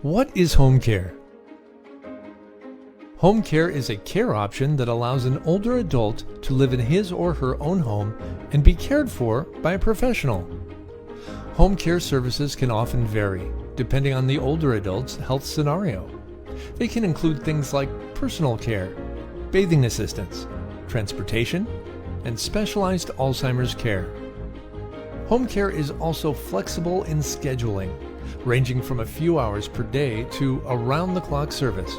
What is home care? Home care is a care option that allows an older adult to live in his or her own home and be cared for by a professional. Home care services can often vary, depending on the older adult's health scenario. They can include things like personal care, bathing assistance, transportation, and specialized Alzheimer's care. Home care is also flexible in scheduling, ranging from a few hours per day to around-the-clock service.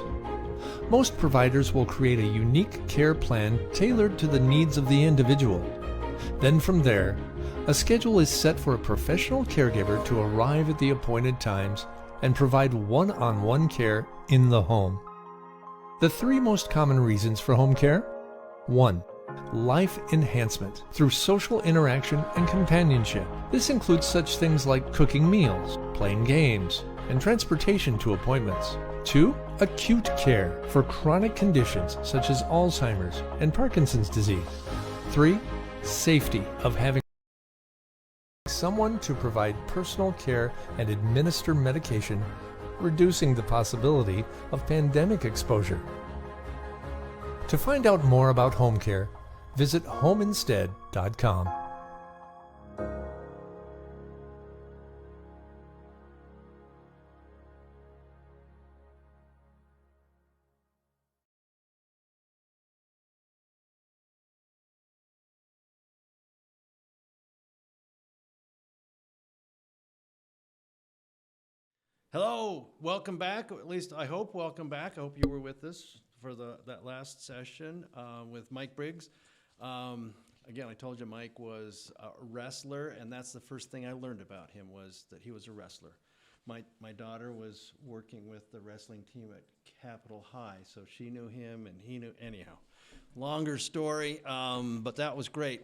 Most providers will create a unique care plan tailored to the needs of the individual. Then from there, a schedule is set for a professional caregiver to arrive at the appointed times and provide one-on-one care in the home. The three most common reasons for home care: 1. Life enhancement through social interaction and companionship. This includes such things like cooking meals, playing games, and transportation to appointments. 2. Acute care for chronic conditions such as Alzheimer's and Parkinson's disease. 3. Safety of having someone to provide personal care and administer medication, reducing the possibility of pandemic exposure. To find out more about home care, visit homeinstead.com. Hello, welcome back. At least I hope welcome back. I hope you were with us for that last session with Mike Briggs. Again, I told you Mike was a wrestler, and that's the first thing I learned about him, was that he was a wrestler. My daughter was working with the wrestling team at Capitol High, so she knew him and he knew. Anyhow, longer story, but that was great.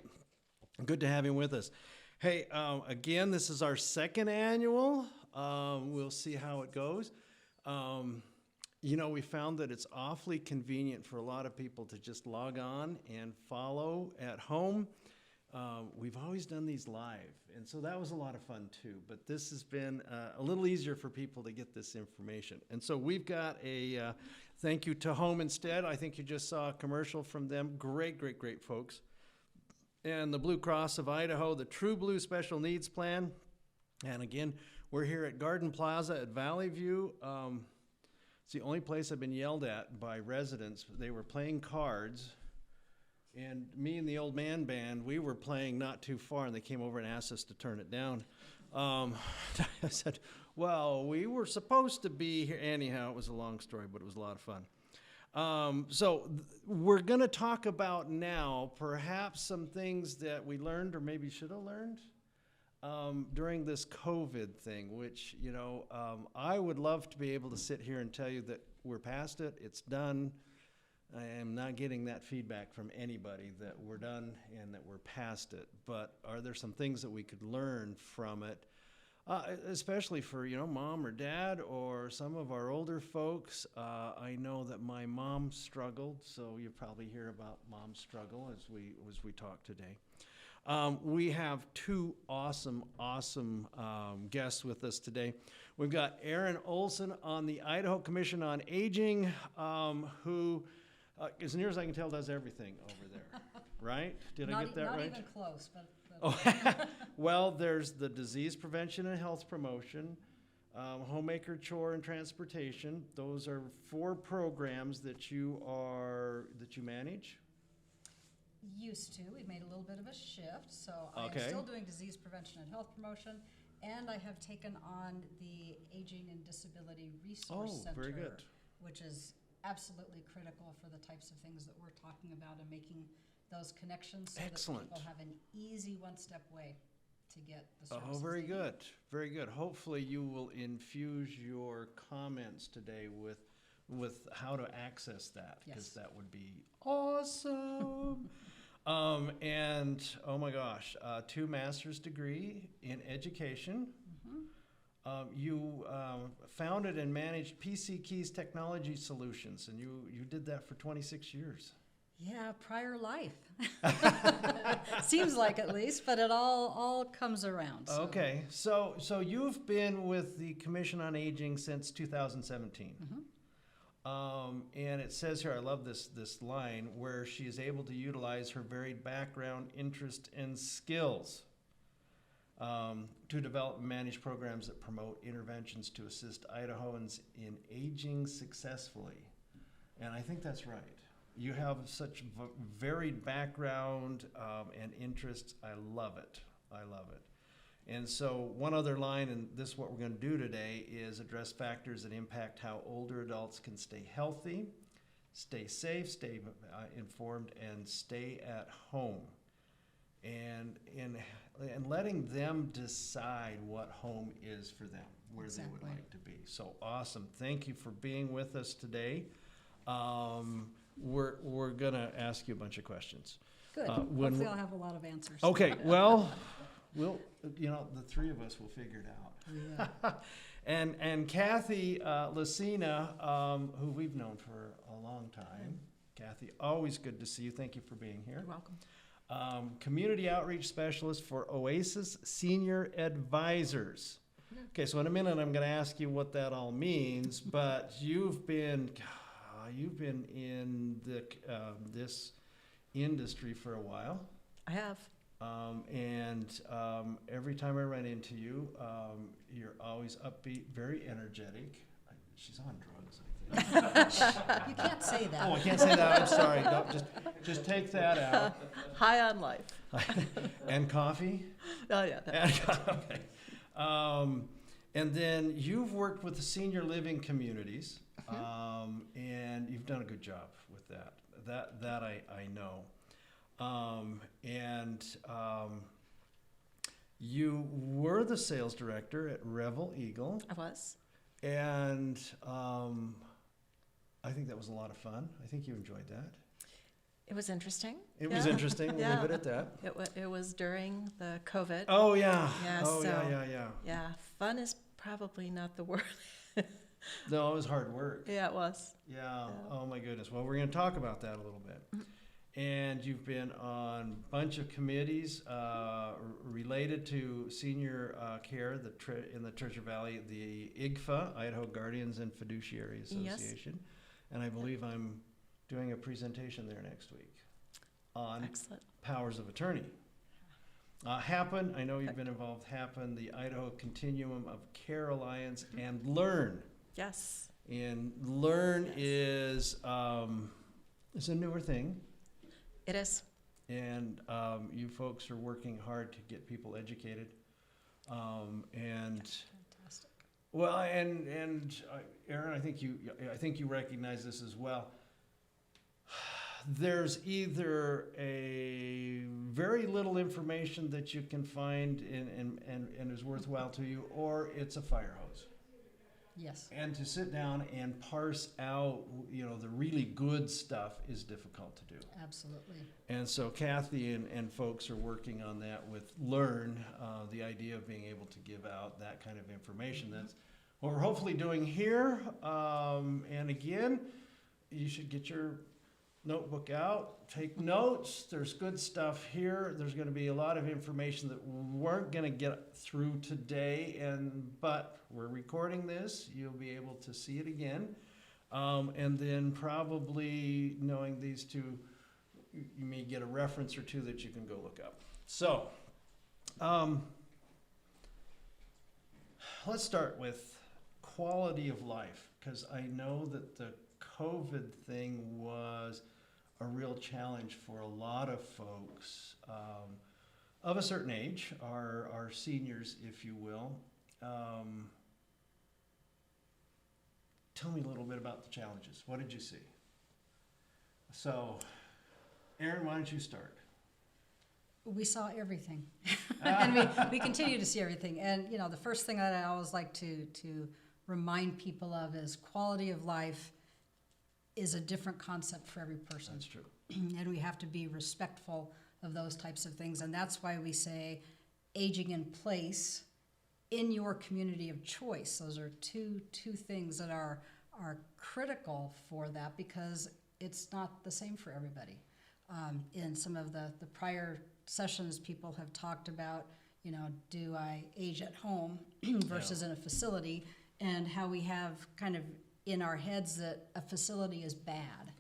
Good to have him with us. Hey, again, this is our second annual. We'll see how it goes. We found that it's awfully convenient for a lot of people to just log on and follow at home. We've always done these live, and so that was a lot of fun too. But this has been a little easier for people to get this information. And so we've got a thank you to Home Instead. I think you just saw a commercial from them. Great, great, great folks. And the Blue Cross of Idaho, the True Blue Special Needs Plan. And again, we're here at Garden Plaza at Valley View. It's the only place I've been yelled at by residents. They were playing cards, and me and the old man band, we were playing not too far, and they came over and asked us to turn it down. I said, well, we were supposed to be here. Anyhow, it was a long story, but it was a lot of fun. We're going to talk about now perhaps some things that we learned or maybe should have learned during this COVID thing, which, I would love to be able to sit here and tell you that we're past it, it's done. I am not getting that feedback from anybody that we're done and that we're past it. But are there some things that we could learn from it, especially for, mom or dad or some of our older folks? I know that my mom struggled, so you probably hear about mom's struggle as we talk today. We have two awesome guests with us today. We've got Erin Olsen on the Idaho Commission on Aging, who, as near as I can tell, does everything over there, right? Did I get that right? Not even close, but oh. Well, there's the disease prevention and health promotion, homemaker chore and transportation. Those are 4 programs that you manage. Used to. We made a little bit of a shift, so Okay. I'm still doing disease prevention and health promotion, and I have taken on the Aging and Disability Resource Center, very good. which is absolutely critical for the types of things that we're talking about and making those connections so Excellent. that people have an easy one-step way to get the services. Oh, very good. Very good. Hopefully you will infuse your comments today with how to access that, because Yes. that would be awesome. And oh my gosh, 2 master's degree in education. Mm-hmm. You founded and managed PC Keys Technology Solutions, and you did that for 26 years. Yeah, prior life. Seems like at least, but it all comes around. So. Okay, so you've been with the Commission on Aging since 2017. And it says here, I love this line, where she is able to utilize her varied background, interest, and skills to develop and manage programs that promote interventions to assist Idahoans in aging successfully. And I think that's right. You have such varied background and interests. I love it. I love it. And so one other line, and this is what we're going to do today, is address factors that impact how older adults can stay healthy, stay safe, stay informed, and stay at home. And letting them decide what home is for them, where they would like to be. So awesome. Thank you for being with us today. We're going to ask you a bunch of questions. Good. Hopefully I'll have a lot of answers. Okay, well, the three of us will figure it out. Yeah. And Kathy Lacina, who we've known for a long time. Kathy, always good to see you. Thank you for being here. You're welcome. Community outreach specialist for Oasis Senior Advisors. Okay, so in a minute I'm going to ask you what that all means, but you've been in this industry for a while. I have. Every time I run into you, you're always upbeat, very energetic. She's on drugs, I think. You can't say that. Oh, I can't say that. I'm sorry. Don't, just take that out. High on life. And coffee? Oh, yeah. Okay. And then you've worked with the senior living communities, and you've done a good job with that. That I know. You were the sales director at Revel Eagle. I was. And I think that was a lot of fun. I think you enjoyed that. It was interesting. It was interesting. We'll leave it at that. It was during the COVID. Oh, yeah. Yeah, oh, so, yeah. Yeah, fun is probably not the word. No, it was hard work. Yeah, it was. Yeah. Oh, my goodness. Well, we're going to talk about that a little bit. And you've been on a bunch of committees related to senior care in the Treasure Valley, the IGFA, Idaho Guardians and Fiduciary Association. Yes. And I believe I'm doing a presentation there next week on powers of attorney. HAPPEN, I know you've been involved, HAPPEN, the Idaho Continuum of Care Alliance, and LEARN. Yes. And LEARN is a newer thing. It is. And you folks are working hard to get people educated. Fantastic. Well, and Erin, I think you recognize this as well. There's either a very little information that you can find and is worthwhile to you, or it's a fire hose. Yes. And to sit down and parse out, the really good stuff is difficult to do. Absolutely. And so Kathy and folks are working on that with LEARN, the idea of being able to give out that kind of information. That's what we're hopefully doing here. And again, you should get your notebook out, take notes. There's good stuff here. There's going to be a lot of information that we weren't going to get through today, but we're recording this. You'll be able to see it again. And then probably knowing these two, you may get a reference or two that you can go look up. So let's start with quality of life, because I know that the COVID thing was a real challenge for a lot of folks of a certain age, our seniors, if you will. Tell me a little bit about the challenges. What did you see? So, Erin, why don't you start? We saw everything. And we continue to see everything. And, the first thing that I always like to remind people of is quality of life is a different concept for every person. That's true. And we have to be respectful of those types of things. And that's why we say aging in place in your community of choice. Those are two things that are critical for that, because it's not the same for everybody. In some of the prior sessions, people have talked about, do I age at home versus in a facility, and how we have kind of in our heads that a facility is bad.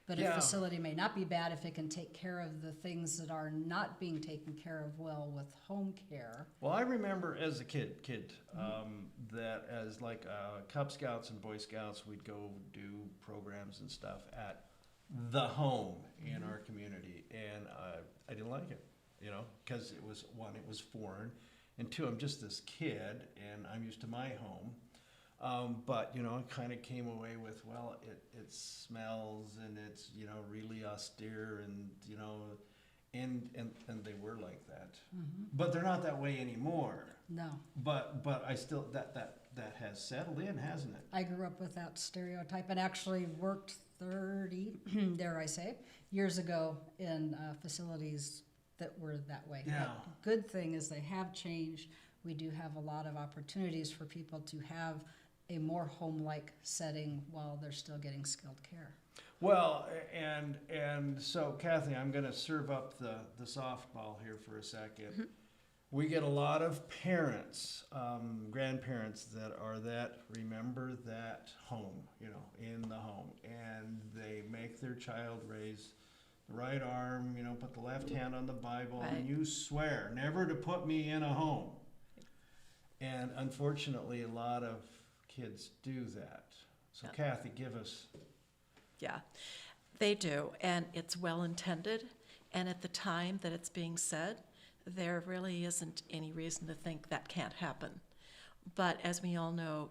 But a facility may not be bad if it can take care of the things that are not being taken care of well with home care. Well, I remember as a kid, that as like Cub Scouts and Boy Scouts, we'd go do programs and stuff at the home in our community, and I didn't like it, because it was, one, it was foreign, and two, I'm just this kid, and I'm used to my home. But, I kind of came away with, well, it smells, and it's, really austere, and, and they were like that. But they're not that way anymore. No. But I still, that has settled in, hasn't it? I grew up with that stereotype and actually worked 30, dare I say, years ago in facilities that were that way. Yeah. But good thing is they have changed. We do have a lot of opportunities for people to have a more home-like setting while they're still getting skilled care. Well, and so Kathy, I'm going to serve up the softball here for a second. We get a lot of parents, grandparents that remember that home, in the home, and they make their child raise the right arm, put the left hand on the Bible, Right. and you swear never to put me in a home. And unfortunately, a lot of kids do that. So Yeah. Kathy, give us. Yeah, they do, and it's well intended. And at the time that it's being said, there really isn't any reason to think that can't happen. But as we all know,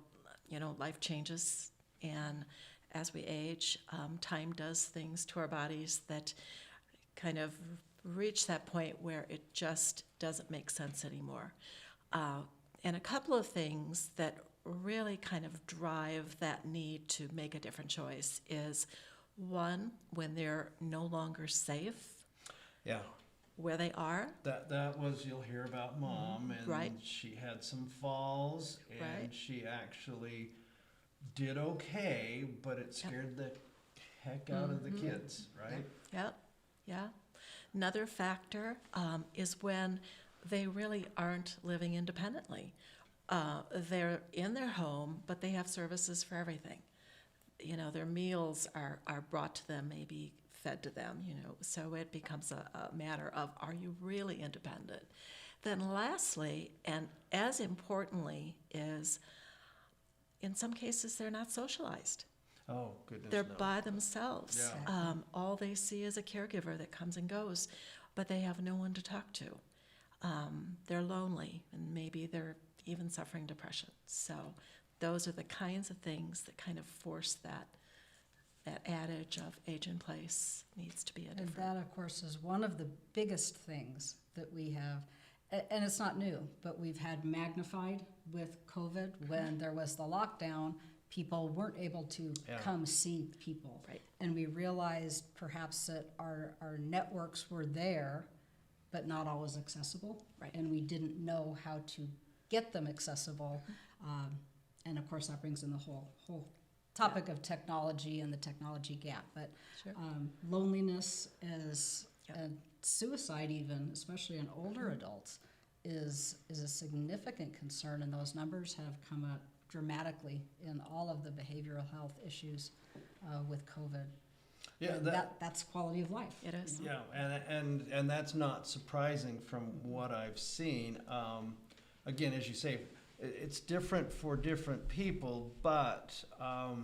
life changes, and as we age, time does things to our bodies that kind of reach that point where it just doesn't make sense anymore. And a couple of things that really kind of drive that need to make a different choice is, one, when they're no longer safe Yeah. where they are. That was, you'll hear about Mom, and Right. she had some falls, and Right. she actually did okay, but it scared the heck out of the kids, right? Yep, yeah. Another factor is when they really aren't living independently. They're in their home, but they have services for everything. Their meals are brought to them, maybe fed to them, so it becomes a matter of, are you really independent? Then lastly, and as importantly, is in some cases they're not socialized. Oh, goodness, They're no. by themselves. Yeah. All they see is a caregiver that comes and goes, but they have no one to talk to. They're lonely, and maybe they're even suffering depression. So those are the kinds of things that kind of force that adage of age in place needs to be a And different. that, of course, is one of the biggest things that we have, and it's not new, but we've had magnified with COVID. When there was the lockdown, people weren't able to Yeah. come see people. Right. And we realized perhaps that our networks were there, but not always accessible. Right. And we didn't know how to get them accessible. And of course, that brings in the whole topic of technology and the technology gap. But Sure. loneliness is, Yep. and suicide even, especially in older adults, is a significant concern, and those numbers have come up dramatically in all of the behavioral health issues with COVID. Yeah, And that's quality of life. It is. Yeah, and that's not surprising from what I've seen. Again, as you say, it's different for different people, but I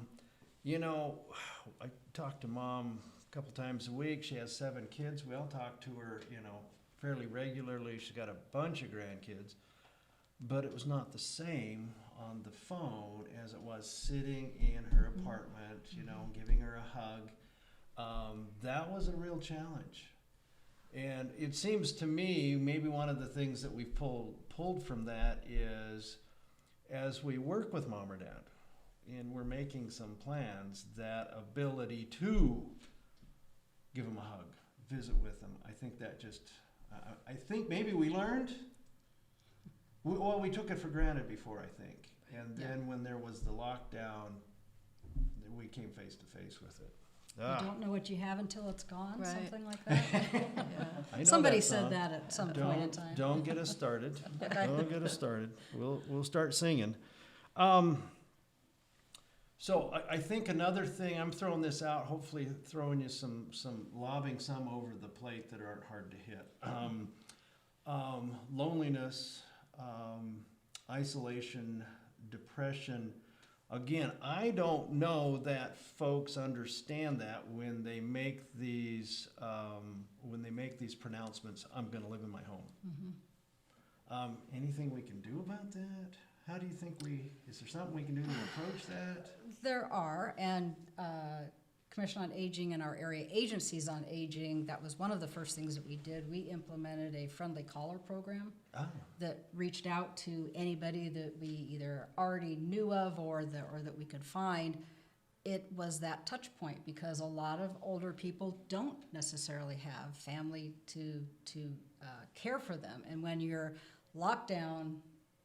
talk to Mom a couple times a week. She has 7 kids. We all talk to her, fairly regularly. She's got a bunch of grandkids, but it was not the same on the phone as it was sitting in her apartment, giving her a hug. That was a real challenge. And it seems to me, maybe one of the things that we've pulled from that is, as we work with Mom or Dad, and we're making some plans, that ability to give them a hug, visit with them, I think that just, I think maybe we learned. We took it for granted before, I think. And then when there was the lockdown, we came face to face with it. Ah. You don't know what you have until it's gone, Right. something like that. I know Somebody that said song. that at some point in time. Don't get us started. Okay. Don't get us started. We'll start singing. So I think another thing, I'm throwing this out, hopefully throwing you lobbing some over the plate that aren't hard to hit. Loneliness, isolation, depression. Again, I don't know that folks understand that when they make these pronouncements. I'm going to live in my home. Anything we can do about that? How do you think is there something we can do to approach that? There are, and Commission on Aging and our area agencies on aging, that was one of the first things that we did. We implemented a friendly caller program that reached out to anybody that we either already knew of or that we could find. It was that touch point because a lot of older people don't necessarily have family to care for them. And when you're locked down,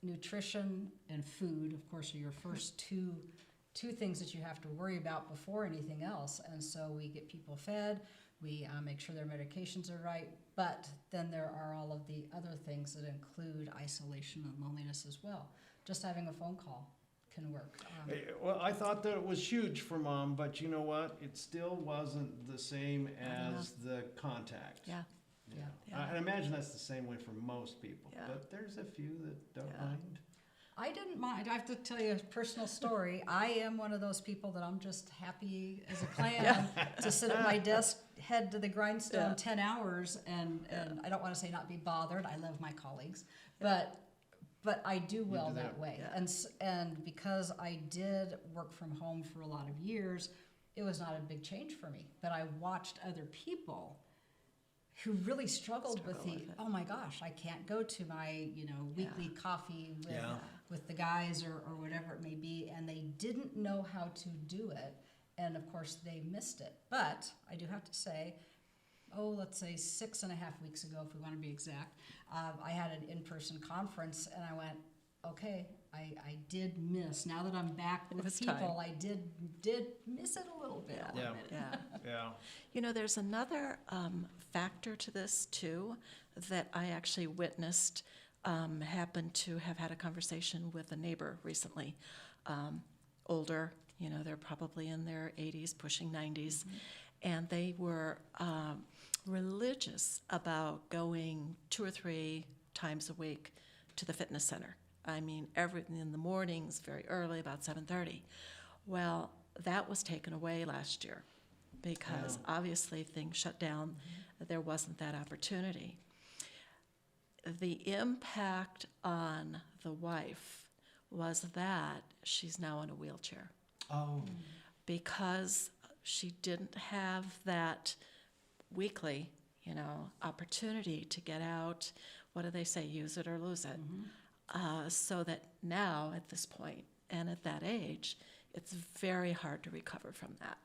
nutrition and food, of course, are your first two things that you have to worry about before anything else. And so we get people fed, we make sure their medications are right, but then there are all of the other things that include isolation and loneliness as well. Just having a phone call can work. Well, I thought that it was huge for Mom, but you know what? It still wasn't the same as the contact. Yeah. Yeah. I imagine that's the same way for most people, Yeah. but there's a few that don't Yeah. mind. I didn't mind. I have to tell you a personal story. I am one of those people that I'm just happy as a clam to sit at my desk, head to the grindstone 10 hours, and I don't want to say not be bothered. I love my colleagues, but I do well that way. Yeah. And because I did work from home for a lot of years, it was not a big change for me. But I watched other people who really struggled with with it. oh my gosh, I can't go to my weekly coffee with the guys or whatever it may be, and they didn't know how to do it, and of course they missed it. But I do have to say, let's say 6.5 weeks ago, if we want to be exact, I had an in-person conference, and I went, okay, I did miss. Now that I'm back with people, time. I did miss it a little bit. Yeah. You know, there's another factor to this too that I actually witnessed. Happened to have had a conversation with a neighbor recently, older. You know, they're probably in their 80s, pushing 90s, and they were religious about going 2 or 3 times a week to the fitness center. I mean, everything in the mornings, very early, about 7:30. Well, that was taken away last year because obviously things shut down. There wasn't that opportunity. The impact on the wife was that she's now in a wheelchair Oh. because she didn't have that weekly, opportunity to get out. What do they say? Use it or lose it. So that now at this point and at that age, it's very hard to recover from that.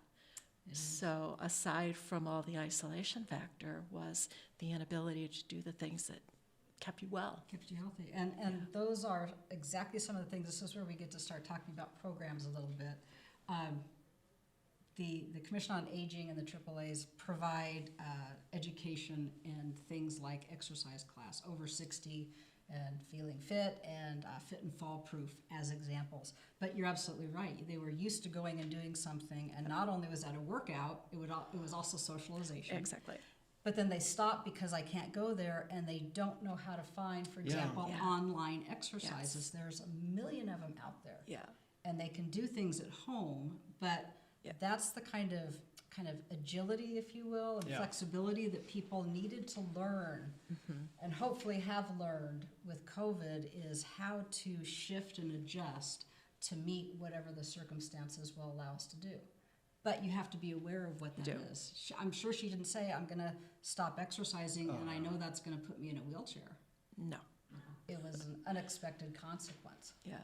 So aside from all the isolation factor was the inability to do the things that kept you well. Keeps you healthy. And those are exactly some of the things. This is where we get to start talking about programs a little bit. The Commission on Aging and the AAAs provide education and things like exercise class, over 60 and feeling fit, and fit and fall proof as examples. But you're absolutely right. They were used to going and doing something, and not only was that a workout, it was also socialization. Exactly. But then they stop because I can't go there, and they don't know how to find, for example, Yeah. online exercises. There's a million of them out there. Yeah. And they can do things at home, but that's the kind of agility, if you will, and flexibility that people needed to learn, and hopefully have learned with COVID, is how to shift and adjust to meet whatever the circumstances will allow us to do. But you have to be aware of what that is. I'm sure she didn't say, I'm going to stop exercising, and I know that's going to put me in a wheelchair. No. It was an unexpected consequence. Yeah.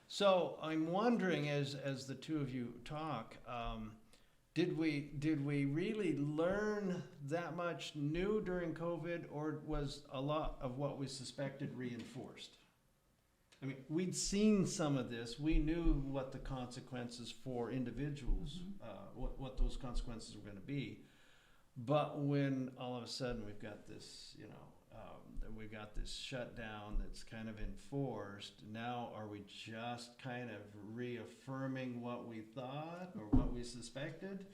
So I'm wondering, as the two of you talk, did we really learn that much new during COVID, or was a lot of what we suspected reinforced? I mean, we'd seen some of this. We knew what the consequences for individuals, what those consequences were going to be. But when all of a sudden we've got this, we've got this shutdown that's kind of enforced, now are we just kind of reaffirming what we thought or what we suspected?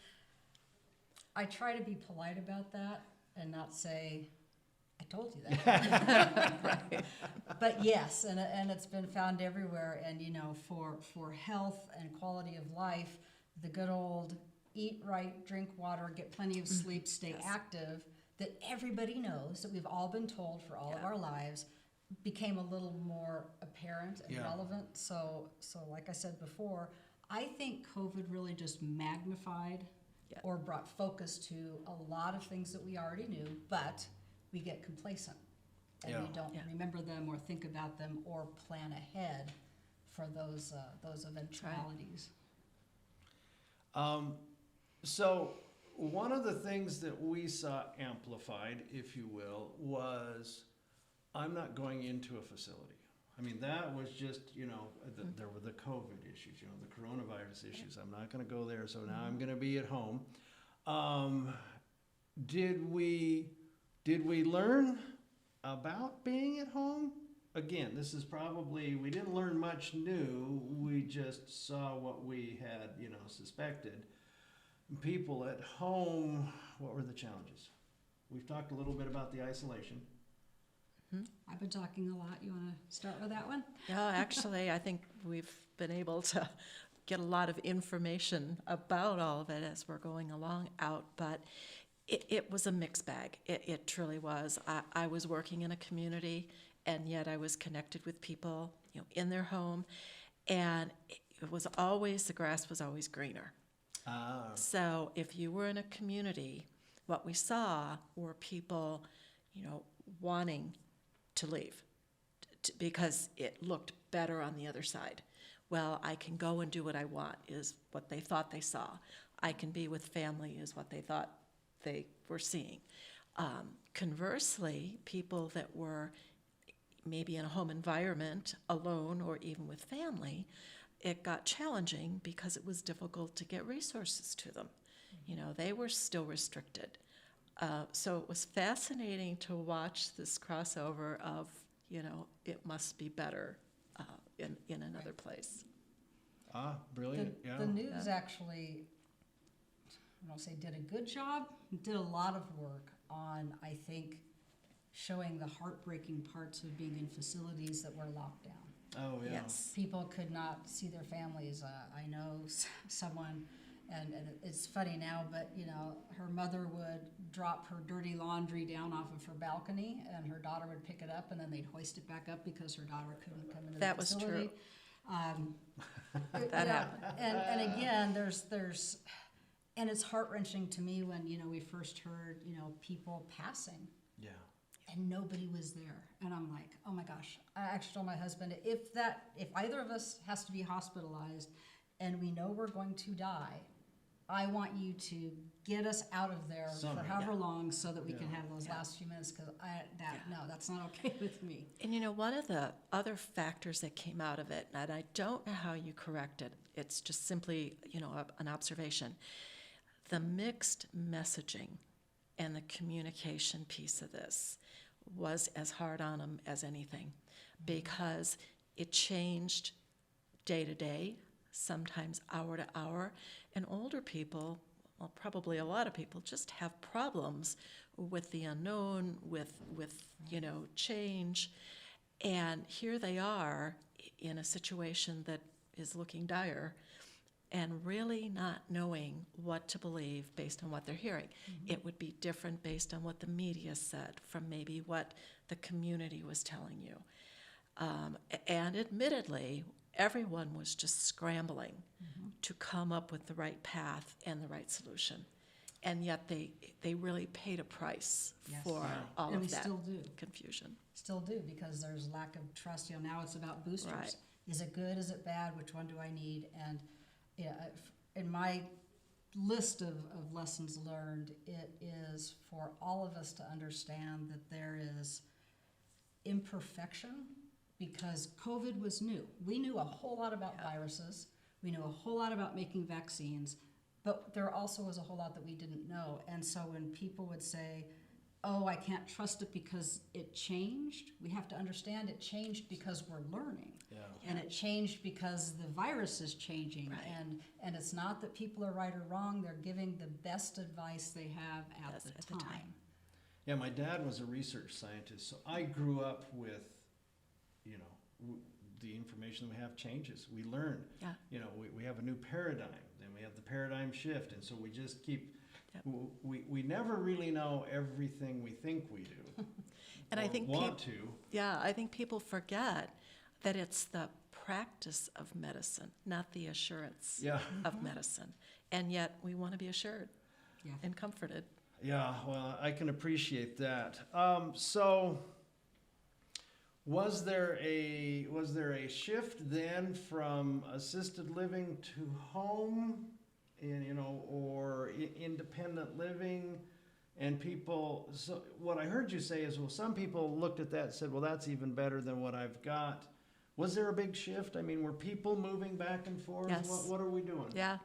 I try to be polite about that and not say, I told you that. But yes, and it's been found everywhere. And, for health and quality of life, the good old eat right, drink water, get plenty of sleep, stay active, that everybody knows, that we've all been told for all of our lives, became a little more apparent and relevant. So like I said before, I think COVID really just magnified or brought focus to a lot of things that we already knew, but we get complacent and we don't remember them or think about them or plan ahead for those eventualities. So one of the things that we saw amplified, if you will, was I'm not going into a facility. I mean, that was just, there were the COVID issues, the coronavirus issues. I'm not going to go there, so now I'm going to be at home. Did we learn about being at home? Again, this is probably, we didn't learn much new. We just saw what we had, suspected. People at home, what were the challenges? We've talked a little bit about the isolation. I've been talking a lot. You want to start with that one? Yeah, actually, I think we've been able to get a lot of information about all of it as we're going along out, but it was a mixed bag. It truly was. I was working in a community, and yet I was connected with people, in their home, and it was always, the grass was always greener. So if you were in a community, what we saw were people, wanting to leave because it looked better on the other side. Well, I can go and do what I want is what they thought they saw. I can be with family is what they thought they were seeing. Conversely, people that were maybe in a home environment alone or even with family, it got challenging because it was difficult to get resources to them. They were still restricted. So it was fascinating to watch this crossover of, it must be better in another place. Brilliant. The news actually, I don't say did a good job, did a lot of work on, I think, showing the heartbreaking parts of being in facilities that were locked down. Oh, yeah. Yes. People could not see their families. I know someone, and it's funny now, but her mother would drop her dirty laundry down off of her balcony, and her daughter would pick it up, and then they'd hoist it back up because her daughter couldn't come into the facility. That was true. That happened. And again, there's, and it's heart-wrenching to me when we first heard people passing. Yeah. And nobody was there. And I'm like, oh my gosh. I actually told my husband, if either of us has to be hospitalized and we know we're going to die, I want you to get us out of there for however long so that we can have those last few minutes, because no, that's not okay with me. And one of the other factors that came out of it, and I don't know how you correct it, it's just simply, an observation. The mixed messaging and the communication piece of this was as hard on them as anything, because it changed day to day, sometimes hour to hour, and older people, well, probably a lot of people, just have problems with the unknown, with change, and here they are in a situation that is looking dire, and really not knowing what to believe based on what they're hearing. Mm-hmm. It would be different based on what the media said from maybe what the community was telling you. And admittedly, everyone was just scrambling to come up with the right path and the right solution. And yet they really paid a price for all and of we that still do. confusion. Still do, because there's lack of trust. Now it's about boosters. Right. Is it good? Is it bad? Which one do I need? And in my list of lessons learned, it is for all of us to understand that there is imperfection because COVID was new. We knew a whole lot about viruses. We knew a whole lot about making vaccines, but there also was a whole lot that we didn't know. And so when people would say, oh, I can't trust it because it changed, we have to understand it changed because we're learning. Yeah. And it changed because the virus is changing. Right. And it's not that people are right or wrong, they're giving the best advice they have at Yes, the at the time. time. Yeah, my dad was a research scientist, so I grew up with, you know, the information we have changes. We learn. Yeah. You know, we have a new paradigm, then we have the paradigm shift, and so we just keep, Yep. we never really know everything we think we do. And I or think want to. Yeah, I think people forget that it's the practice of medicine, not the assurance Yeah. of medicine. And yet we want to be assured Yeah. and comforted. Yeah, well, I can appreciate that. So, was there a shift then from assisted living to home, and or independent living, and people? So, what I heard you say is, well, some people looked at that and said, well, that's even better than what I've got. Was there a big shift? I mean, were people moving back and forth? Yes. What are we doing? Yeah.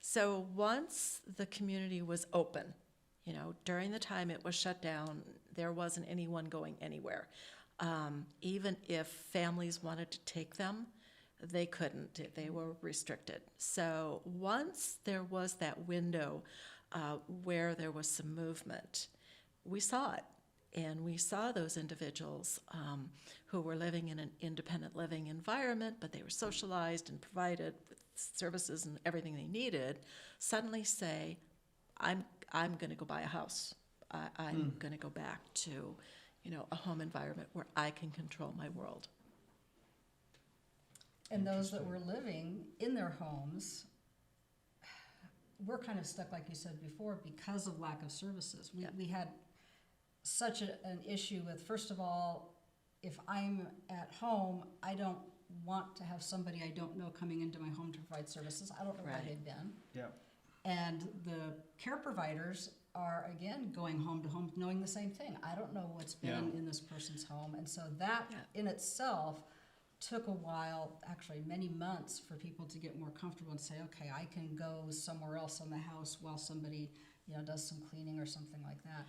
So once the community was open, during the time it was shut down, there wasn't anyone going anywhere. Even if families wanted to take them, they couldn't. They were restricted. So once there was that window where there was some movement, we saw it. And we saw those individuals who were living in an independent living environment, but they were socialized and provided with services and everything they needed, suddenly say, I'm going to go buy a house. I'm going to go back to, a home environment where I can control my world. And those that were living in their homes, we're kind of stuck, like you said before, because of lack of services. We had such an issue with, first of all, if I'm at home, I don't want to have somebody I don't know coming into my home to provide services. I don't know where Right. they've been. Yeah. And the care providers are, again, going home to home, knowing the same thing. I don't know what's been in this person's home. And so that in itself took a while, actually many months, for people to get more comfortable and say, okay, I can go somewhere else in the house while somebody, does some cleaning or something like that.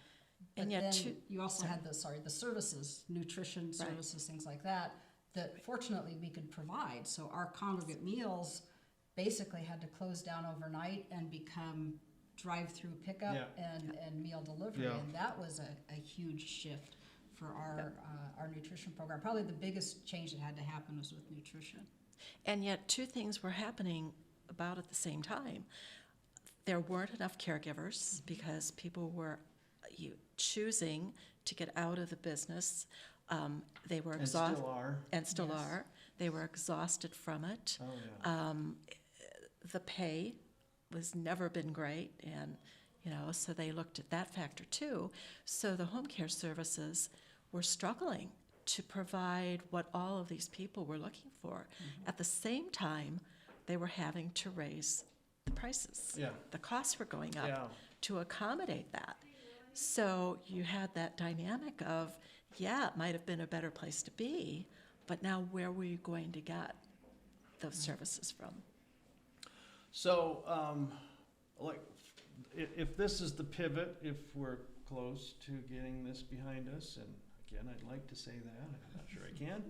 But And yet then you also had the services, nutrition services, things like that fortunately we could provide. So our congregate meals basically had to close down overnight and become drive-through pickup and meal delivery. Yeah. And that was a huge shift for our nutrition program. Probably the biggest change that had to happen was with nutrition. And yet two things were happening about at the same time. There weren't enough caregivers because people were choosing to get out of the business. They were exhausted. And still Yes. are. They were exhausted from it. Oh, yeah. The pay was never been great, and so they looked at that factor too. So the home care services were struggling to provide what all of these people were looking for. At the same time, they were having to raise the prices. Yeah. The costs were going up Yeah. to accommodate that. So you had that dynamic of, it might have been a better place to be, but now where were you going to get those services from? So, if this is the pivot, if we're close to getting this behind us, and again, I'd like to say that, I'm not sure I can.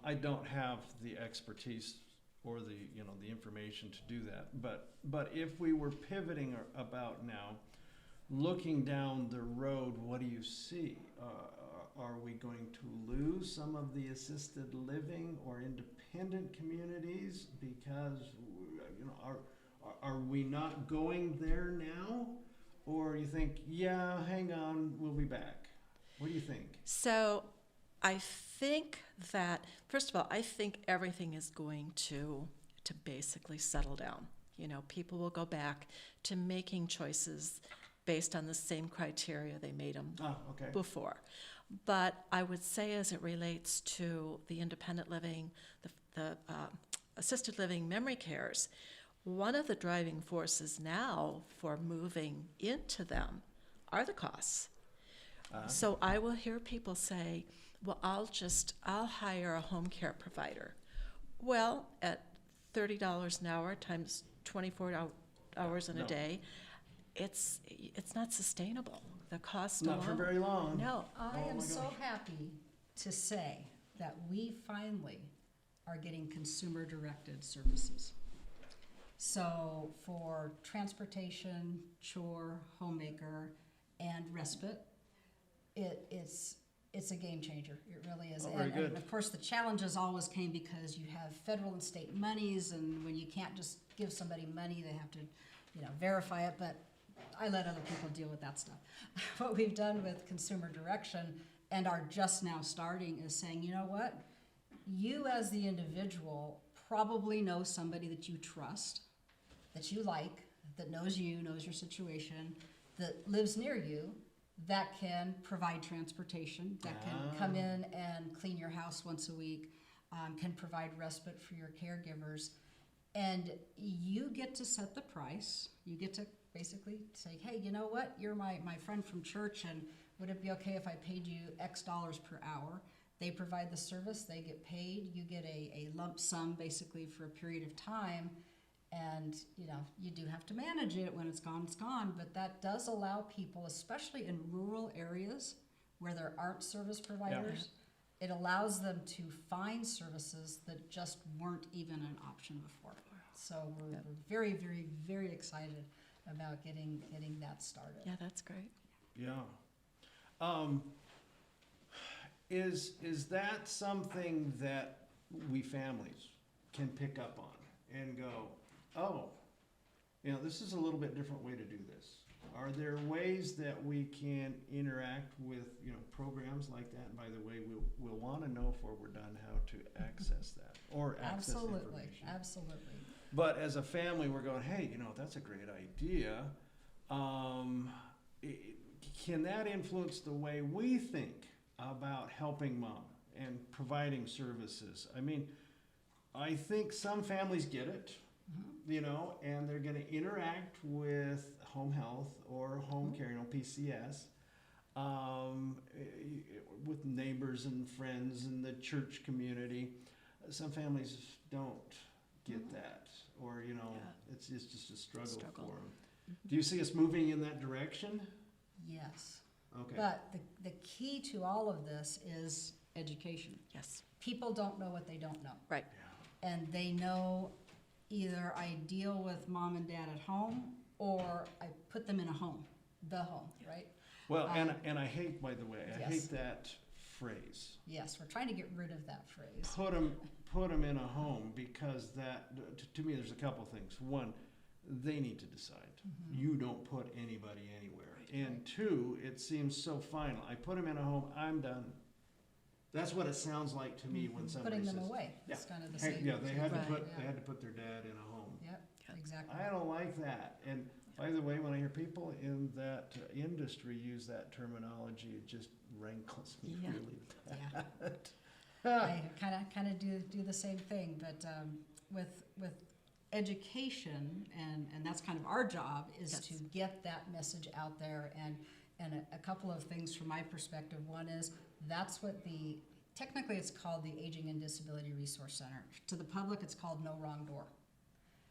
I don't have the expertise or the information to do that. But if we were pivoting about now, looking down the road, what do you see? Are we going to lose some of the assisted living or independent communities because are we not going there now? Or you think, hang on, we'll be back? What do you think? So I think that, first of all, I think everything is going to basically settle down. People will go back to making choices based on the same criteria they made them before. But I would say, as it relates to the independent living, the assisted living memory cares, one of the driving forces now for moving into them are the costs. So I will hear people say, well, I'll hire a home care provider. Well, at $30 an hour times 24 hours in a No. day, it's not sustainable. The cost Not alone. for very long. No. I Oh am my so gosh. happy to say that we finally are getting consumer-directed services. So for transportation, chore, homemaker, and respite, it's a game changer. It really is. Oh, very good. And of course, the challenges always came because you have federal and state monies, and when you can't just give somebody money, they have to, verify it. But I let other people deal with that stuff. What we've done with consumer direction and are just now starting is saying, you know what? You as the individual probably know somebody that you trust, that you like, that knows you, knows your situation, that lives near you, that can provide transportation, that can come in and clean your house once a week, can provide respite for your caregivers. And you get to set the price. You get to basically say, hey, you know what? You're my friend from church, and would it be okay if I paid you X dollars per hour? They provide the service, they get paid, you get a lump sum basically for a period of time, and you do have to manage it. When it's gone, but that does allow people, especially in rural areas where there aren't service providers, it allows them to find services that just weren't even an option before. So we're very, very, very excited about getting that started. Yeah, that's great. Yeah. Is that something that we families can pick up on and go, oh, this is a little bit different way to do this? Are there ways that we can interact with, programs like that? And by the way, we'll want to know before we're done how to access that or access information. Absolutely. But as a family, we're going, hey, that's a great idea. Can that influence the way we think about helping mom and providing services? I mean, I think some families get it, and they're going to interact with home health or home care, PCS, with neighbors and friends and the church community. Some families don't get that, or, it's just a struggle for them. Do you see us moving in that direction? Yes. Okay. But the key to all of this is education. Yes. People don't know what they don't know. Right. And they know either I deal with mom and dad at home, or I put them in a home, the home, right? Well, and I hate, by the way, I hate that phrase. Yes, we're trying to get rid of that phrase. Put them in a home, because that, to me, there's a couple things. One, they need to decide. You don't put anybody anywhere. And two, it seems so final. I put them in a home, I'm done. That's what it sounds like to me when somebody Putting says. them away. Yeah. It's kind of the Hey, same. yeah, they had Right, to put their dad in a home. Yep, exactly. I don't like that. And by the way, when I hear people in that industry use that terminology, it just rankles me Yeah. really I kind of do the same thing, but with education, and that's kind of our job, is Yes. to get that message out there. And a couple of things from my perspective. One is that's what technically it's called the Aging and Disability Resource Center. To the public, it's called No Wrong Door.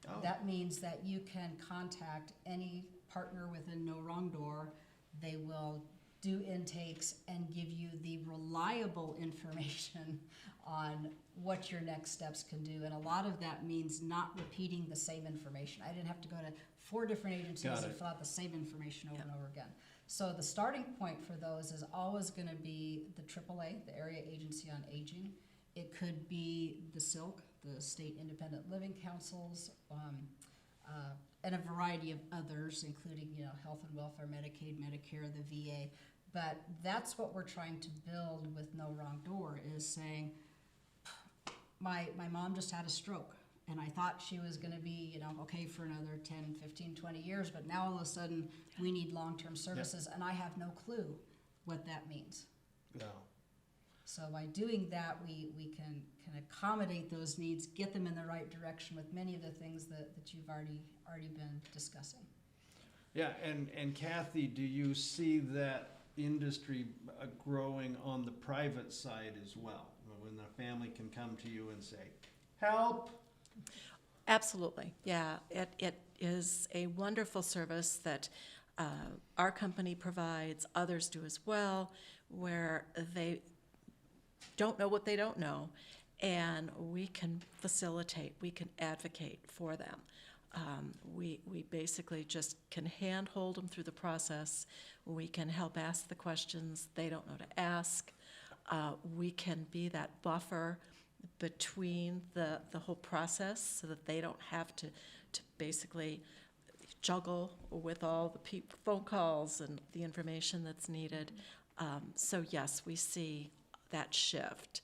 Oh. That means that you can contact any partner within No Wrong Door. They will do intakes and give you the reliable information on what your next steps can do. And a lot of that means not repeating the same information. I didn't have to go to 4 different agencies Got and it. fill out the same information over and over again. So the starting point for those is always going to be the AAA, the Area Agency on Aging. It could be the SILC, the State Independent Living Councils, and a variety of others, including health and welfare, Medicaid, Medicare, the VA. But that's what we're trying to build with No Wrong Door, is saying, my mom just had a stroke, and I thought she was going to be okay for another 10, 15, 20 years, but now all of a sudden we need long-term services, and I have no clue what that means. Yeah. So by doing that, we can accommodate those needs, get them in the right direction with many of the things that you've already been discussing. Yeah, and Kathy, do you see that industry growing on the private side as well, when the family can come to you and say, help. Absolutely, yeah. It is a wonderful service that our company provides, others do as well, where they don't know what they don't know, and we can facilitate, we can advocate for them. We basically just can handhold them through the process. We can help ask the questions they don't know to ask. We can be that buffer between the whole process so that they don't have to basically juggle with all the phone calls and the information that's needed. So yes, we see that shift.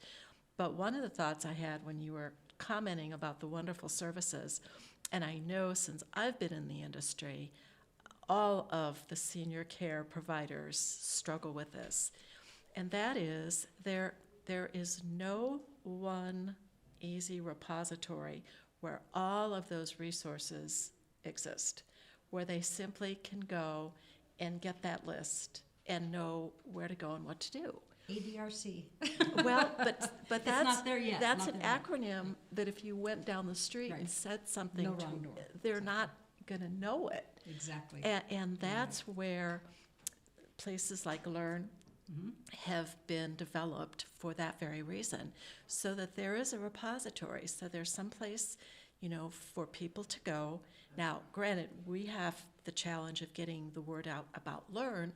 But one of the thoughts I had when you were commenting about the wonderful services, and I know since I've been in the industry, all of the senior care providers struggle with this, and that is there is no one easy repository where all of those resources exist, where they simply can go and get that list and know where to go and what to do. ADRC. Well, but that's not there yet, that's not an there yet. acronym that if you went down the street and Right. said something No to, wrong door. they're not going to know it. Exactly. And that's where places like Learn have been developed for that very reason, so that there is a repository, so there's some place, for people to go. Now, granted, we have the challenge of getting the word out about Learn,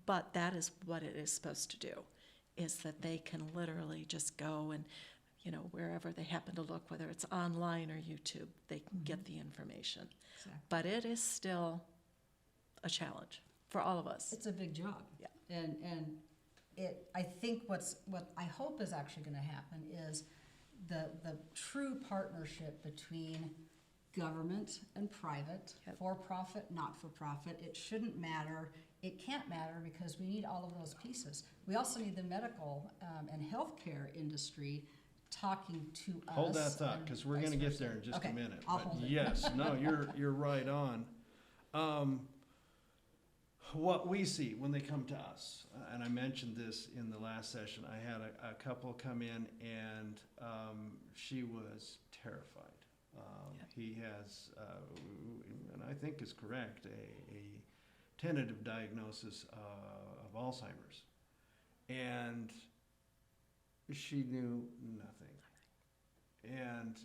but that is what it is supposed to do, is that they can literally just go and, wherever they happen to look, whether it's online or YouTube, they can get the information. Exactly. But it is still a challenge for all of us. It's a big job. Yeah. And I think what I hope is actually going to happen is the true partnership between government and private, Yep. for-profit, not-for-profit. It shouldn't matter. It can't matter because we need all of those pieces. We also need the medical and healthcare industry talking to us. Hold that thought, and because we're vice gonna get versa. there in just Okay, a minute. I'll But hold it. yes, no, you're right on. What we see when they come to us, and I mentioned this in the last session, I had a couple come in and she was terrified. He has, and I think is correct, a tentative diagnosis of Alzheimer's. And she knew nothing. And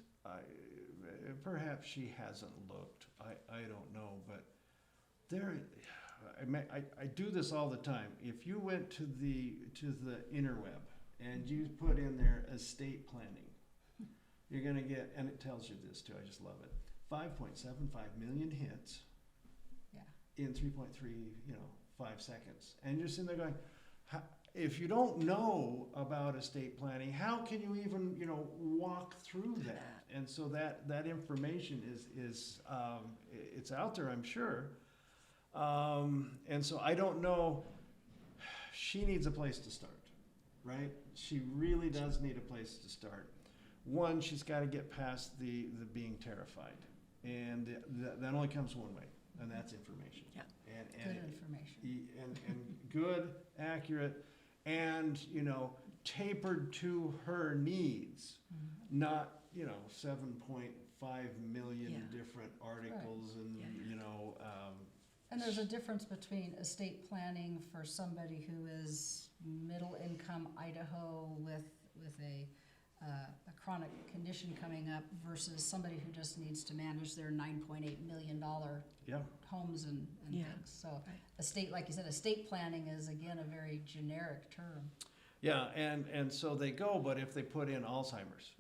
perhaps she hasn't looked, I don't know, but I do this all the time. If you went to the interweb and you put in there estate planning, you're gonna get, and it tells you this too, I just love it, 5.75 million hits Yeah. in 3.3, 5 seconds. And you're sitting there going, if you don't know about estate planning, how can you even, walk through that? And so that information is it's out there, I'm sure. And so I don't know, she needs a place to start, right? She really does need a place to start. One, she's got to get past the being terrified. And that only comes one way, and that's information. Yeah. And Good information. and good, accurate, and tapered to her needs, not 7.5 million Yeah. different articles and Yeah. And there's a difference between estate planning for somebody who is middle income Idaho with a chronic condition coming up versus somebody who just needs to manage their $9.8 million Yeah. homes and Yeah. things. So Right. estate, like you said, estate planning is again a very generic term. Yeah, and so they go, but if they put in Alzheimer's,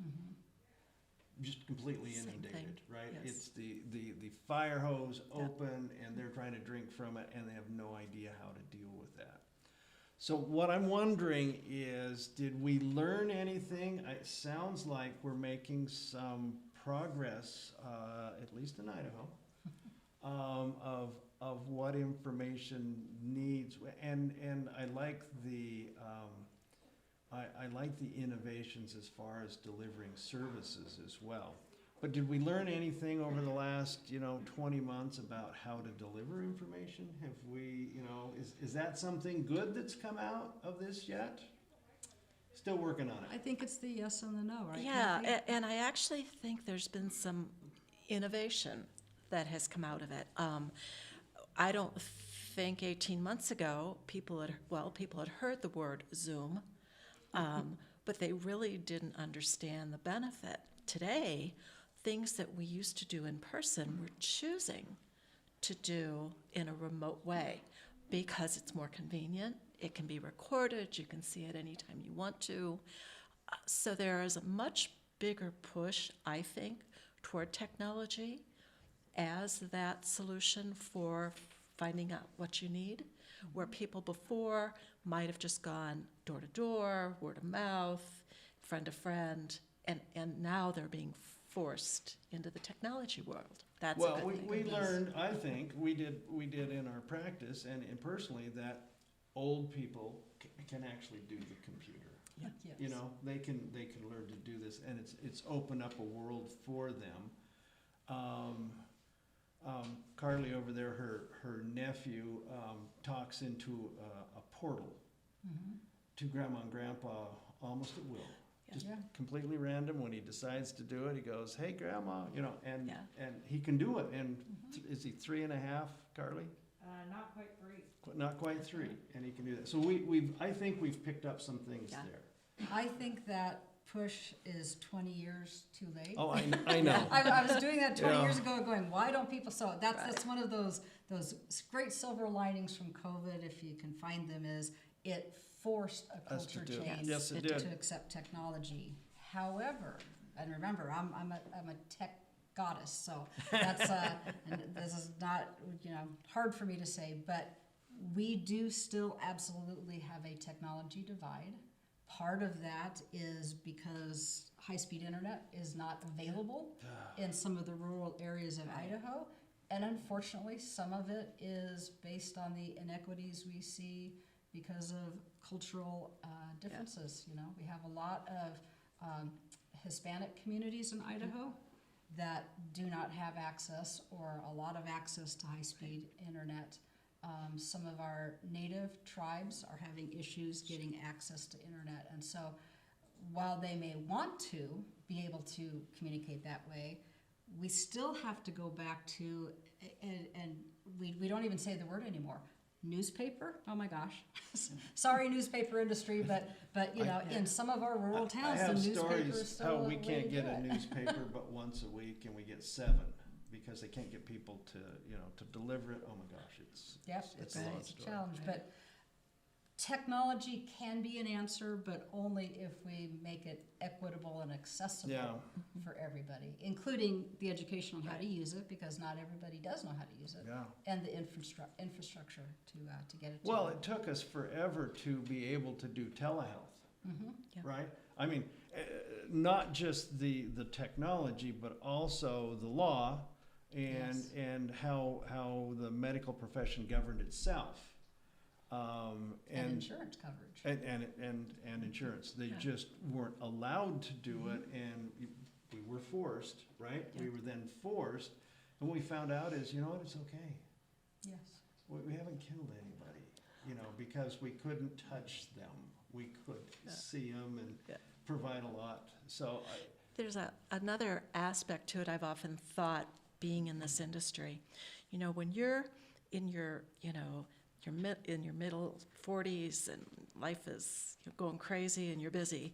just completely Same inundated, thing, right? yes. It's the fire hose open and they're trying to drink from it and they have no idea how to deal with that. So what I'm wondering is, did we learn anything? It sounds like we're making some progress, at least in Idaho, of what information needs, and I like I like the innovations as far as delivering services as well. But did we learn anything over the last, 20 months about how to deliver information? Have we, is that something good that's come out of this yet? Still working on I it. think it's the yes and the no, right? Yeah, Kathy? and I actually think there's been some innovation that has come out of it. I don't think 18 months ago people had heard the word Zoom, but they really didn't understand the benefit. Today, things that we used to do in person, we're choosing to do in a remote way because it's more convenient. It can be recorded. You can see it anytime you want to. So there is a much bigger push, I think, toward technology as that solution for finding out what you need, where people before might have just gone door to door, word of mouth, friend to friend, and now they're being forced into the technology world. That's a good thing. We learned, I think, we did in our practice and personally that old people can actually do the computer. Yes. They can learn to do this, and it's opened up a world for them. Carly over there, her nephew talks into a portal to Grandma and Grandpa almost at will. Just Yeah. completely random. When he decides to do it, he goes, "Hey, Grandma," and Yeah. and he can do it. And is he 3.5, Carly? Not quite 3. Not quite 3, and he can do that. So I think we've picked up some things Yeah. there. I think that push is 20 years too late. Oh, I know. I was doing that 20 Yeah. years ago going, why don't people, so that's Right. one of those great silver linings from COVID, if you can find them, is it forced a Us to culture do it. change Yes, it to did. accept technology. However, and remember, I'm a tech goddess, so that's and this is not hard for me to say, but we do still absolutely have a technology divide. Part of that is because high-speed internet is not available in some of the rural areas of Idaho. And unfortunately, some of it is based on the inequities we see because of cultural differences. We have a lot of Hispanic communities in Idaho that do not have access or a lot of access to high-speed internet. Some of our native tribes are having issues getting access to internet. And so while they may want to be able to communicate that way, we still have to go back to, and we don't even say the word anymore, newspaper. Oh my gosh. Sorry, newspaper industry, but in some of our rural towns, I the have newspaper is stories still how a we way can't to get do a it. newspaper but once a week, and we get 7 because they can't get people to deliver it. Oh my gosh, it's It's a long a story. challenge, but technology can be an answer, but only if we make it equitable and accessible Yeah. for everybody, including the education on how to use it, because not everybody does know how to use it, Yeah. and the infrastructure to get it to Well, them. it took us forever to be able to do telehealth, Yeah. right? I mean, not just the technology, but also the law and Yes. and how the medical profession governed itself. And insurance coverage. And insurance. They just weren't allowed to do it, and we were forced, right? Yeah. We were then forced, and what we found out is, it's okay. Yes. We haven't killed anybody, because we couldn't touch them. We could see them and Yeah. provide a lot. So, There's another aspect to it I've often thought, being in this industry. When you're in your middle 40s and life is going crazy and you're busy,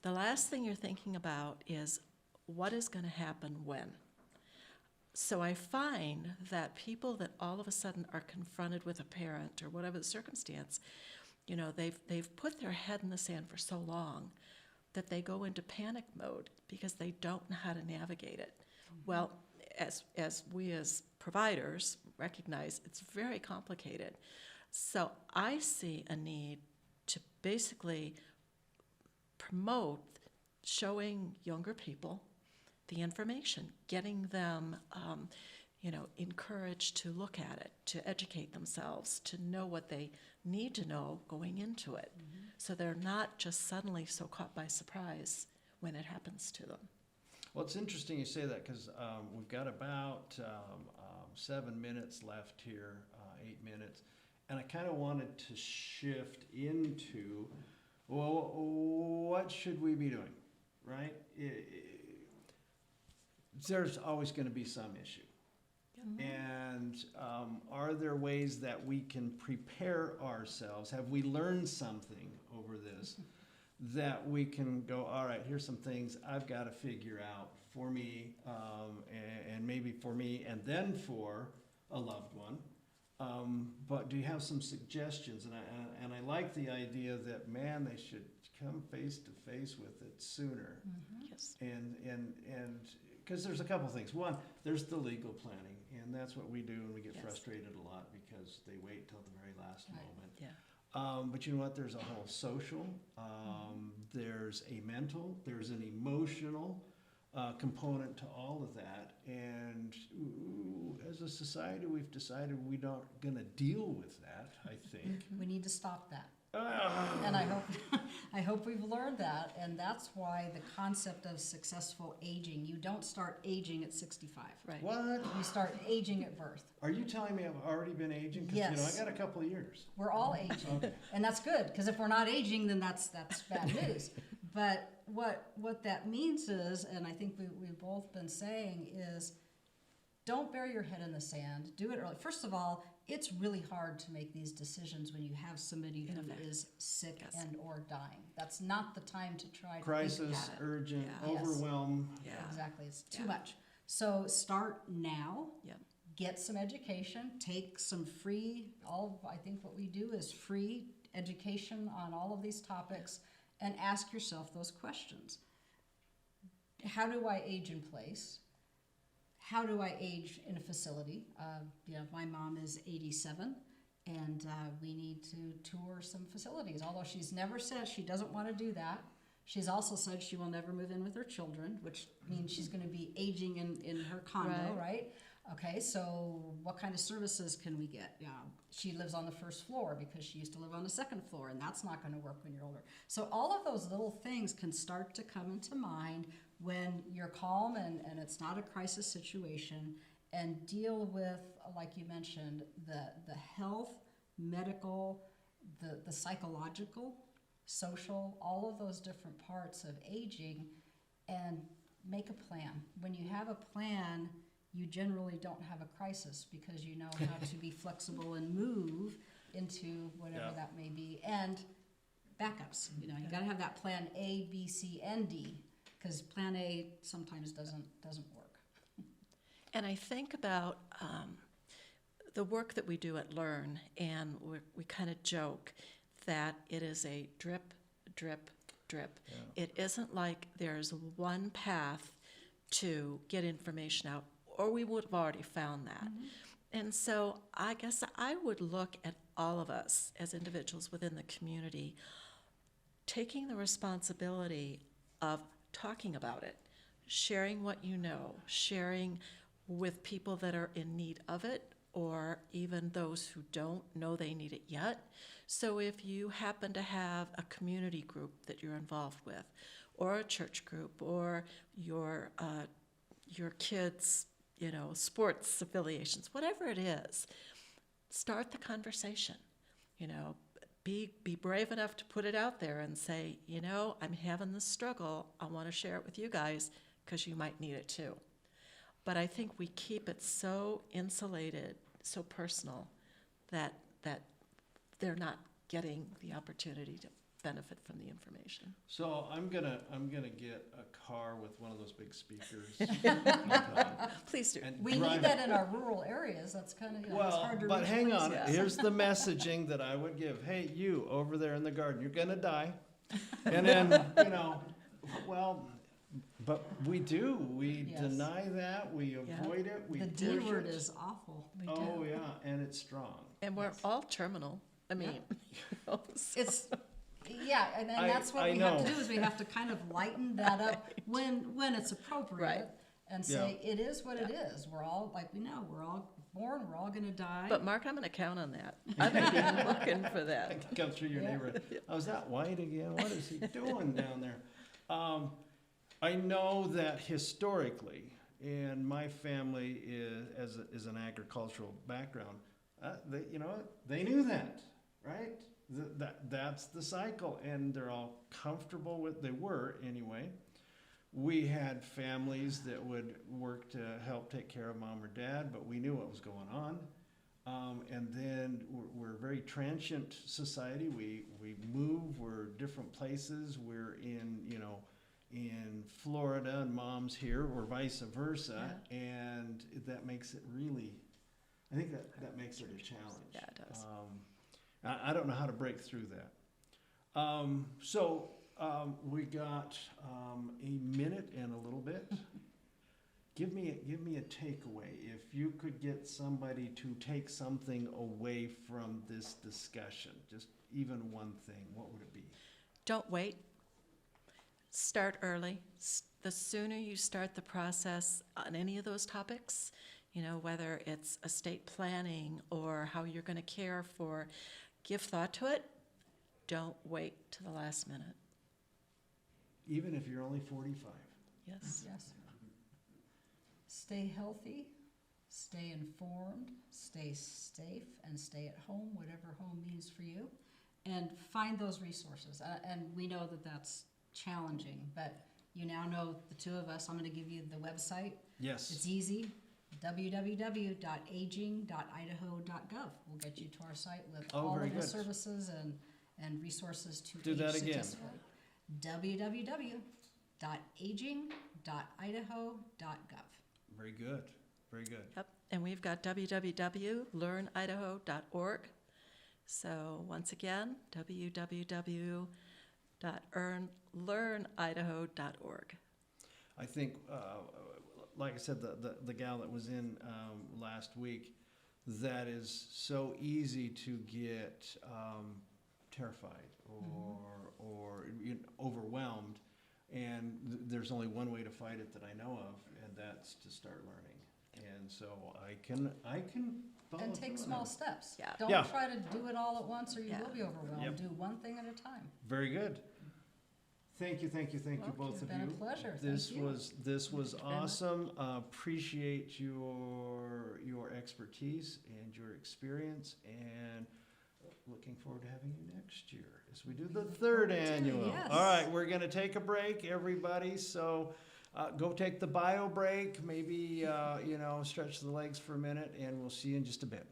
the last thing you're thinking about is what is going to happen when. So I find that people that all of a sudden are confronted with a parent or whatever the circumstance, they've put their head in the sand for so long that they go into panic mode because they don't know how to navigate it. Well, as we as providers recognize, it's very complicated. So I see a need to basically promote showing younger people the information, getting them encouraged to look at it, to educate themselves, to know what they need to know going into it. So they're not just suddenly so caught by surprise when it happens to them. Well, it's interesting you say that because we've got about 7 minutes left here, 8 minutes. And I kind of wanted to shift into, well, what should we be doing, right? There's always going to be some issue. And are there ways that we can prepare ourselves? Have we learned something over this that we can go, all right, here's some things I've got to figure out for me, and maybe for me, and then for a loved one. But do you have some suggestions? And I like the idea that, man, they should come face to face with it sooner. Yes. And because there's a couple things. One, there's the legal planning, and that's what we do, and we get Yes. frustrated a lot because they wait till the very last Right. moment. Yeah. But you know what? There's a whole social, there's a mental, there's an emotional component to all of that. And as a society, we've decided we don't going to deal with that, I think. We need to stop that. And I hope we've learned that, and that's why the concept of successful aging, you don't start aging at 65. Right. What? You start aging at birth. Are you telling me I've already been aging? 'Cause, Yes. I got a couple of years. We're all aging, Okay. and that's good, because if we're not aging, then that's bad news. But what that means is, and I think we've both been saying, is don't bury your head in the sand. Do it early. First of all, it's really hard to make these decisions when you have somebody who is sick Yes. and or dying. That's not the time to try to Crisis, Got it. urgent, Yeah. Yes. overwhelm. Yeah. Exactly, it's too Yeah. much. So start now. Yep. Get some education, take some free, I think what we do is free education on all of these topics, and ask yourself those questions. How do I age in place? How do I age in a facility? My mom is 87, and we need to tour some facilities, although she's never said she doesn't want to do that. She's also said she will never move in with her children, which means she's going to be aging in her condo, right? Okay, so what kind of services can we get? She lives on the first floor because she used to live on the second floor, and that's not going to work when you're older. So all of those little things can start to come into mind when you're calm and it's not a crisis situation, and deal with, like you mentioned, the health, medical, the psychological, social, all of those different parts of aging, and make a plan. When you have a plan, you generally don't have a crisis because you know how to be flexible and move into whatever Yeah. that may be. And backups, you got to have that plan A, B, C, and D, because plan A sometimes doesn't work. And I think about the work that we do at Learn, and we kind of joke that it is a drip, drip, drip. Yeah. It isn't like there's one path to get information out, or we would have already found that. And so I guess I would look at all of us as individuals within the community taking the responsibility of talking about it, sharing what you know, sharing with people that are in need of it, or even those who don't know they need it yet. So if you happen to have a community group that you're involved with, or a church group, or your kids' sports affiliations, whatever it is, start the conversation. Be brave enough to put it out there and say, I'm having this struggle. I want to share it with you guys because you might need it too. But I think we keep it so insulated, so personal, that they're not getting the opportunity to benefit from the information. So I'm gonna get a car with one of those big speakers. Please do. and We drive need it. that in our rural areas. That's kind of, it's hard to Well, but reach hang on. places. Here's the messaging that I would give. Hey, you over there in the garden, you're gonna die. And then, but we do. We Yes. deny that. We avoid it. We The push D word it. is awful. We Oh do. yeah, and it's strong. And we're all terminal. I mean, so- It's, and I- that's what I we have to know. do is we have to kind of lighten that up when it's appropriate. Right. And say, it is what it is. We're all, like we know, we're all born, we're all gonna die. But Mark, I'm going to count on that. I'm going to be looking for I that. can come through your Yeah. neighborhood. Oh, is that white again? What is he doing down there? I know that historically, and my family is an agricultural background, they knew that, right? That's the cycle, and they're all comfortable with, they were anyway. We had families that would work to help take care of mom or dad, but we knew what was going on. And then we're a very transient society. We move, we're different places. We're in Florida and mom's here, or vice versa. Yeah. And that makes it really, I think that makes it a challenge. Yeah, it does. I don't know how to break through that. We got a minute and a little bit. Give me a takeaway. If you could get somebody to take something away from this discussion, just even one thing, what would it be? Don't wait. Start early. The sooner you start the process on any of those topics, whether it's estate planning or how you're going to care for, give thought to it. Don't wait to the last minute. Even if you're only 45. Yes. Yes. Stay healthy, stay informed, stay safe, and stay at home, whatever home means for you. And find those resources. And we know that that's challenging, but you now know, the two of us, I'm going to give you the website. Yes. It's easy, www.aging.idaho.gov. We'll get you to our site with all very of the good. services and resources to Do age that again. successfully. www.aging.idaho.gov. Very good. Very good. Yep. And we've got www.learnidaho.org. So once again, www.learnidaho.org. I think, like I said, the gal that was in last week, that is so easy to get terrified or overwhelmed, and there's only one way to fight it that I know of, and that's to start learning. And so I can follow And take through on small that. steps. Yeah. Don't Yeah. try to do it all at once or you Yeah. will be overwhelmed. Yep. Do one thing at a time. Very good. Thank you, both It's of been you. a pleasure. This Thank you. was Thank you very much. awesome. Appreciate your expertise and your experience, and looking forward to having you next year as we do the third forward to, annual. yes. All right, we're going to take a break, everybody. So go take the bio break. Maybe stretch the legs for a minute, and we'll see you in just a bit.